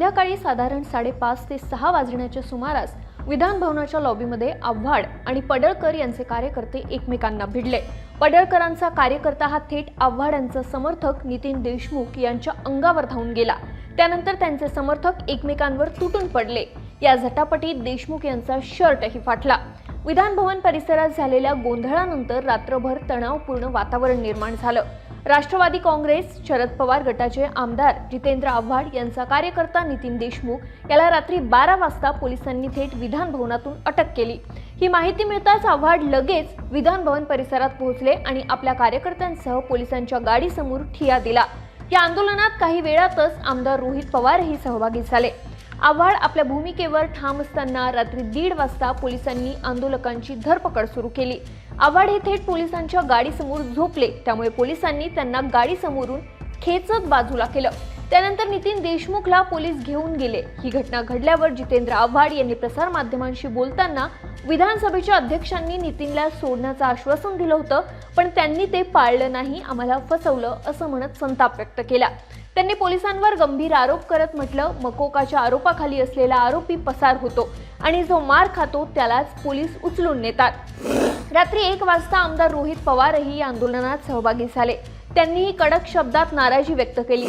संध्याकाळी साधारण 5:30 ते 6 वाजण्याच्या सुमारास विधान भवनाच्या लॉबीमध्ये आव्हाड आणि पडळकर यांचे कार्यकर्ते एकमेकांना भिडले। पडळकरांचा कार्यकर्ता हा थेट आव्हाडांचा समर्थक नितीन देशमुख यांच्या अंगावर धावून गेला। त्यानंतर त्यांचे समर्थक एकमेकांवर तुटून पडले। या झटापटीत देशमुख यांचा शर्टही फाटला। विधान भवन परिसरात झालेल्या गोंधळानंतर रात्रभर तणावपूर्ण वातावरण निर्माण झालं। राष्ट्रवादी काँग्रेस शरद पवार गटाचे आमदार जितेंद्र आव्हाड यांचा कार्यकर्ता नितीन देशमुख याला रात्री 12 वाजता पोलिसांनी थेट विधान भवनातून अटक केली। ही माहिती मिळताच आव्हाड लगेच विधान भवन परिसरात पोहोचले आणि आपल्या कार्यकर्त्यांसह पोलिसांच्या गाडीसमोर ठिय्या दिला। या आंदोलनात काही वेळातच आमदार रोहित पवारही सहभागी झाले। आव्हाड आपल्या भूमिकेवर ठाम असताना रात्री 1:30 वाजता पोलिसांनी आंदोलकांची धरपकड सुरू केली। आव्हाड हे थेट पोलिसांच्या गाडीसमोर झोपले, त्यामुळे पोलिसांनी त्यांना गाडीसमोरून खेचत बाजूला केलं। त्यानंतर नितीन देशमुखला पोलीस घेऊन गेले। ही घटना घडल्यावर जितेंद्र आव्हाड यांनी प्रसार माध्यमांशी बोलताना विधानसभेच्या अध्यक्षांनी नितीनला सोडण्याचं आश्वासन दिलं होतं, पण त्यांनी ते पाळलं नाही, आम्हाला फसवलं असं म्हणत संताप व्यक्त केला। त्यांनी पोलिसांवर गंभीर आरोप करत म्हटलं, मकोकाच्या आरोपाखाली असलेला आरोपी पसार होतो आणि जो मार खातो त्यालाच पोलीस उचलून नेतात। रात्री 1 वाजता आमदार रोहित पवारही या आंदोलनात सहभागी झाले। त्यांनीही कडक शब्दात नाराजी व्यक्त केली।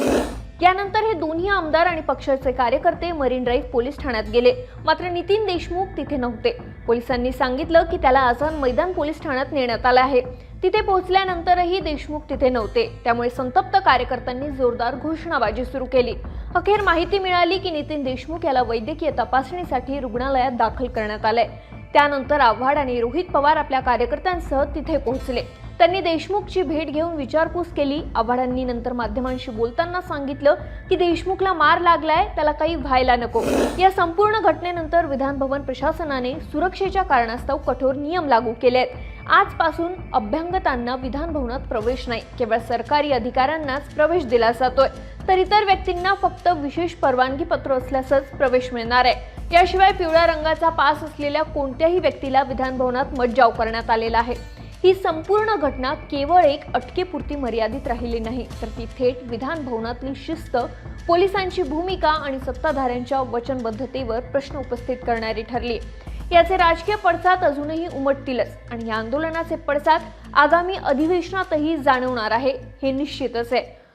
यानंतर हे दोन्ही आमदार आणि पक्षाचे कार्यकर्ते मरीन ड्राईव्ह पोलीस ठाण्यात गेले, मात्र नितीन देशमुख तिथे नव्हते। पोलिसांनी सांगितलं की त्याला आझाद मैदान पोलीस ठाण्यात नेण्यात आलं आहे। तिथे पोहोचल्यानंतरही देशमुख तिथे नव्हते, त्यामुळे संतप्त कार्यकर्त्यांनी जोरदार घोषणाबाजी सुरू केली। अखेर माहिती मिळाली की नितीन देशमुख याला वैद्यकीय तपासणीसाठी रुग्णालयात दाखल करण्यात आलंय। त्यानंतर आव्हाड आणि रोहित पवार आपल्या कार्यकर्त्यांसह तिथे पोहोचले। त्यांनी देशमुखची भेट घेऊन विचारपूस केली। आव्हाडांनी नंतर माध्यमांशी बोलताना सांगितलं की देशमुखला मार लागलाय, त्याला काही व्हायला नको। या संपूर्ण घटनेनंतर विधान भवन प्रशासनाने सुरक्षेच्या कारणास्तव कठोर नियम लागू केले आहेत। आजपासून अभ्यंगतांना विधान भवनात प्रवेश नाही, केवळ सरकारी अधिकाऱ्यांनाच प्रवेश दिला जातोय, तर इतर व्यक्तींना फक्त विशेष परवानगी पत्र असल्यासच प्रवेश मिळणार आहे। याशिवाय पिवळ्या रंगाचा पास असलेल्या कोणत्याही व्यक्तीला विधान भवनात मज्जाव करण्यात आलेला आहे। ही संपूर्ण घटना केवळ एक अटकेपुरती मर्यादित राहिली नाही, तर ती थेट विधान भवनातली शिस्त, पोलिसांची भूमिका आणि सत्ताधाऱ्यांच्या वचनबद्धतेवर प्रश्न उपस्थित करणारी ठरली। याचे राजकीय पडसाद अजूनही उमटतीलच आणि या आंदोलनाचे पडसाद आगामी अधिवेशनातही जाणवणार आहे, हे निश्चितच आहे।